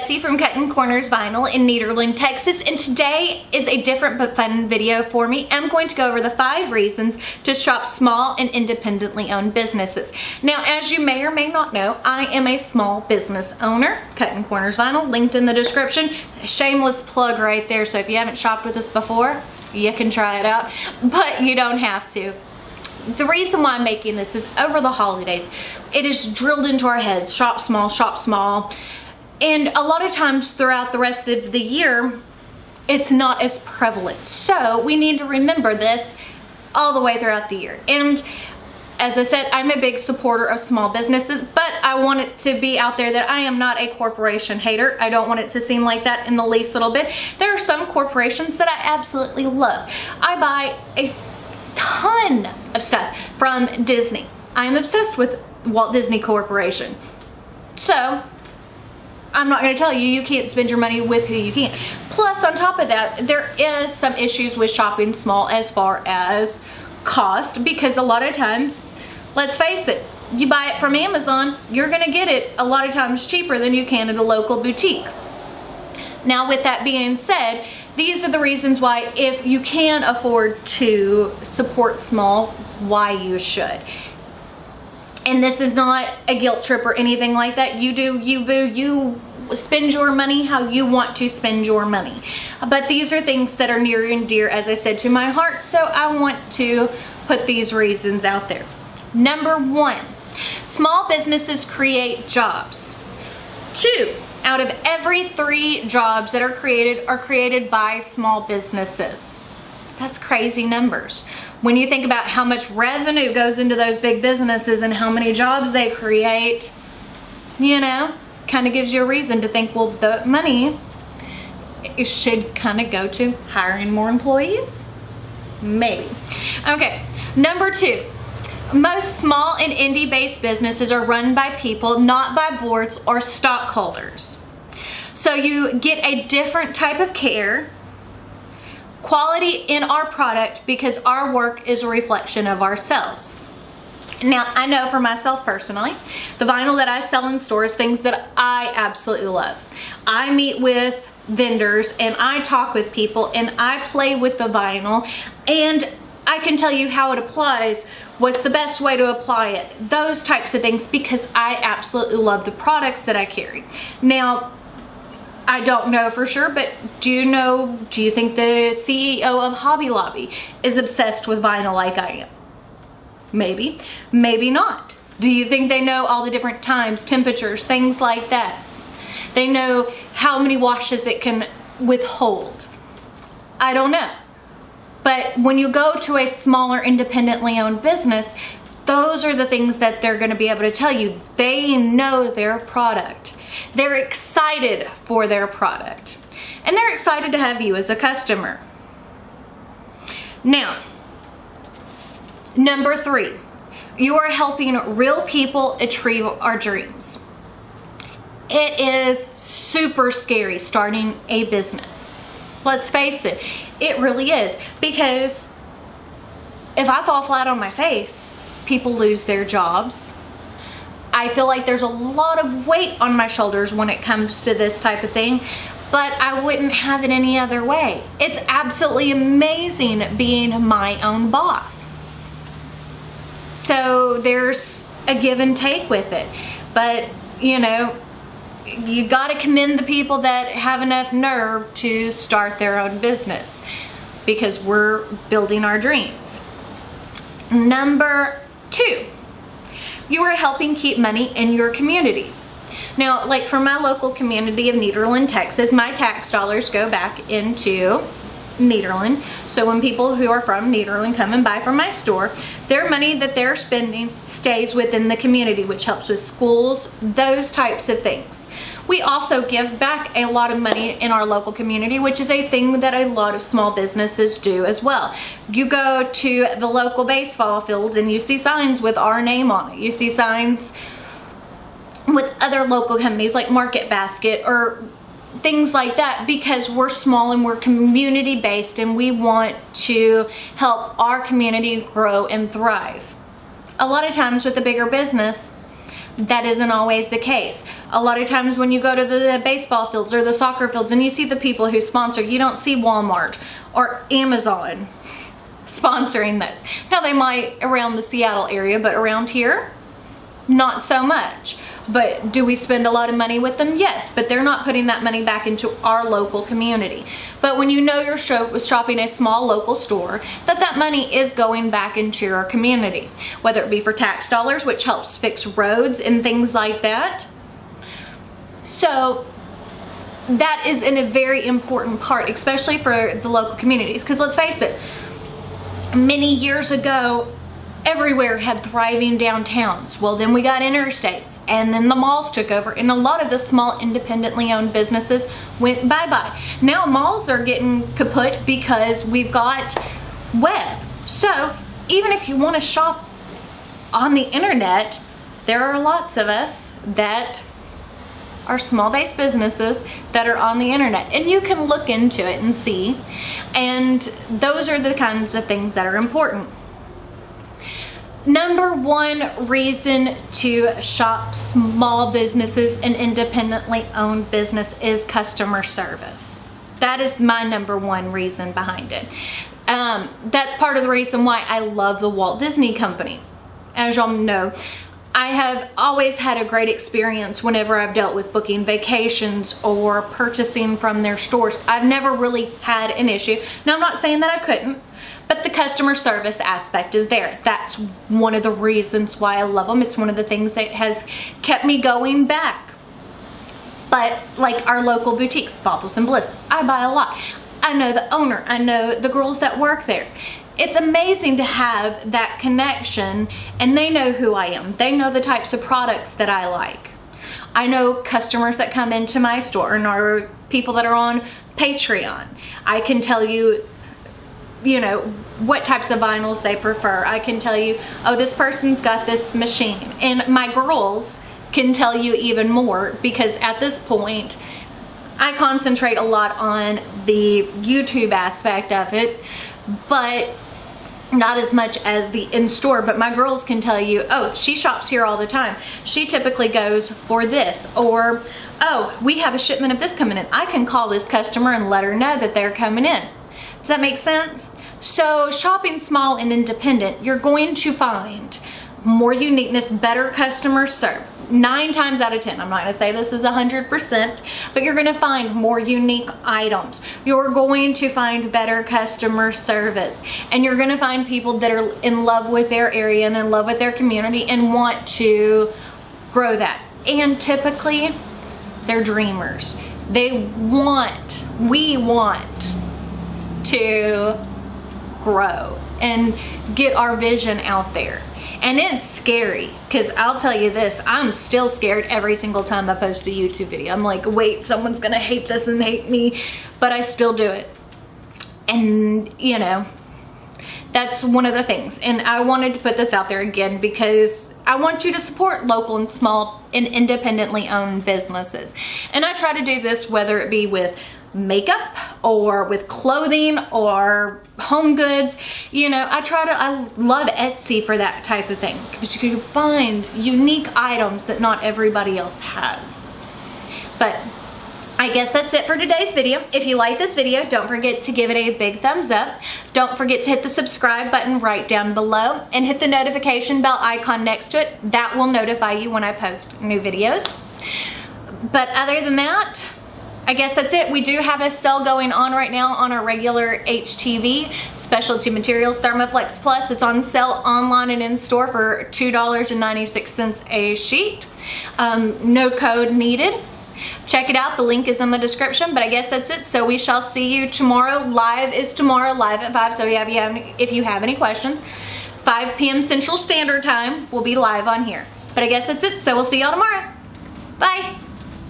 Betsy from Cuttin Corners Vinyl in Nederland, Texas, and today is a different but fun video for me. I'm going to go over the 5 reasons to shop small and independently owned businesses. Now, as you may or may not know, I am a small business owner. Cuttin Corners Vinyl, linked in the description. A shameless plug right there, so if you haven't shopped with us before, you can try it out, but you don't have to. The reason why I'm making this is over the holidays, it is drilled into our heads, shop small, shop small. And a lot of times throughout the rest of the year, it's not as prevalent. So we need to remember this all the way throughout the year. And as I said, I'm a big supporter of small businesses, but I want it to be out there that I am not a corporation hater. I don't want it to seem like that in the least little bit. There are some corporations that I absolutely love. I buy a ton of stuff from Disney. I am obsessed with Walt Disney Corporation. So I'm not going to tell you you can't spend your money with who you can. Plus, on top of that, there is some issues with shopping small as far as cost, because a lot of times, let's face it, you buy it from Amazon, you're going to get it a lot of times cheaper than you can at a local boutique. Now, with that being said, these are the reasons why, if you can afford to support small, why you should. And this is not a guilt trip or anything like that. You do you, boo. You spend your money how you want to spend your money. But these are things that are near and dear, as I said, to my heart. So I want to put these reasons out there. Number 1, small businesses create jobs. 2 out of every 3 jobs that are created by small businesses. That's crazy numbers. When you think about how much revenue goes into those big businesses and how many jobs they create, you know, kind of gives you a reason to think, well, the money it should kind of go to hiring more employees? Maybe. Okay, number 2. Most small and indie-based businesses are run by people, not by boards or stockholders. So you get a different type of care, quality in our product, because our work is a reflection of ourselves. Now, I know for myself personally, the vinyl that I sell in stores, things that I absolutely love. I meet with vendors and I talk with people and I play with the vinyl, and I can tell you how it applies, what's the best way to apply it, those types of things, because I absolutely love the products that I carry. Now, I don't know for sure, but do you think the CEO of Hobby Lobby is obsessed with vinyl like I am? Maybe, maybe not. Do you think they know all the different times, temperatures, things like that? They know how many washes it can withhold. I don't know. But when you go to a smaller, independently owned business, those are the things that they're going to be able to tell you. They know their product. They're excited for their product. And they're excited to have you as a customer. Now, number 3, you are helping real people achieve our dreams. It is super scary starting a business. Let's face it, it really is. Because if I fall flat on my face, people lose their jobs. I feel like there's a lot of weight on my shoulders when it comes to this type of thing, but I wouldn't have it any other way. It's absolutely amazing being my own boss. So there's a give and take with it. But, you know, you gotta commend the people that have enough nerve to start their own business, because we're building our dreams. Number 2, you are helping keep money in your community. Now, like for my local community of Nederland, Texas, my tax dollars go back into Nederland. So when people who are from Nederland come and buy from my store, their money that they're spending stays within the community, which helps with schools, those types of things. We also give back a lot of money in our local community, which is a thing that a lot of small businesses do as well. You go to the local baseball fields and you see signs with our name on it. You see signs with other local companies like Market Basket or things like that, because we're small and we're community based and we want to help our community grow and thrive. A lot of times with a bigger business, That isn't always the case. A lot of times when you go to the baseball fields or the soccer fields and you see the people who sponsor, you don't see Walmart or Amazon sponsoring those. Now they might around the Seattle area, but around here, not so much. But do we spend a lot of money with them? Yes, but they're not putting that money back into our local community. But when you know you're shopping a small local store, that money is going back into your community, whether it be for tax dollars, which helps fix roads and things like that. So that is a very important part, especially for the local communities, because let's face it, many years ago, everywhere had thriving downtowns. Well, then we got interstates, and then the malls took over, and a lot of the small independently owned businesses went bye-bye. Now malls are getting kaput because we've got web. So even if you want to shop on the internet, there are lots of us that are small-based businesses that are on the internet, and you can look into it and see, and those are the kinds of things that are important. Number one reason to shop small businesses and independently owned business is customer service. That is my number one reason behind it. That's part of the reason why I love the Walt Disney Company. As y'all know, I have always had a great experience whenever I've dealt with booking vacations or purchasing from their stores. I've never really had an issue. Now, I'm not saying that I couldn't, but the customer service aspect is there. That's one of the reasons why I love them. It's one of the things that has kept me going back. But like our local boutiques, Baubles and Bliss, I buy a lot. I know the owner. I know the girls that work there. It's amazing to have that connection, and they know who I am. They know the types of products that I like. I know customers that come into my store and are people that are on Patreon. I can tell you, you know, what types of vinyls they prefer. I can tell you, oh, this person's got this machine. And my girls can tell you even more, because at this point, I concentrate a lot on the YouTube aspect of it, but not as much as the in-store. But my girls can tell you, oh, she shops here all the time. She typically goes for this, or, oh, we have a shipment of this coming in. I can call this customer and let her know that they're coming in. Does that make sense? So shopping small and independent, you're going to find more uniqueness, better customer service. 9 times out of 10, I'm not going to say this is 100%, but you're going to find more unique items. You're going to find better customer service, and you're going to find people that are in love with their area and in love with their community and want to grow that. And typically, they're dreamers. We want to grow and get our vision out there. And it's scary, because I'll tell you this, I'm still scared every single time I post a YouTube video. I'm like, wait, someone's gonna hate this and hate me, but I still do it. And you know, that's one of the things. And I wanted to put this out there again because I want you to support local and small and independently owned businesses. And I try to do this whether it be with makeup or with clothing or home goods. You know, I love Etsy for that type of thing, because you can find unique items that not everybody else has. But I guess that's it for today's video. If you like this video, don't forget to give it a big thumbs up. Don't forget to hit the subscribe button right down below and hit the notification bell icon next to it. That will notify you when I post new videos. But other than that, I guess that's it. We do have a sale going on right now on our regular HTV Specialty Materials Thermoflex Plus. It's on sale online and in store for $2.96 a sheet. No code needed. Check it out. The link is in the description, but I guess that's it. So we shall see you tomorrow. Live is tomorrow, live at 5. So if you have any questions, 5 p.m. Central Standard Time, we'll be live on here. But I guess that's it. So we'll see y'all tomorrow. Bye.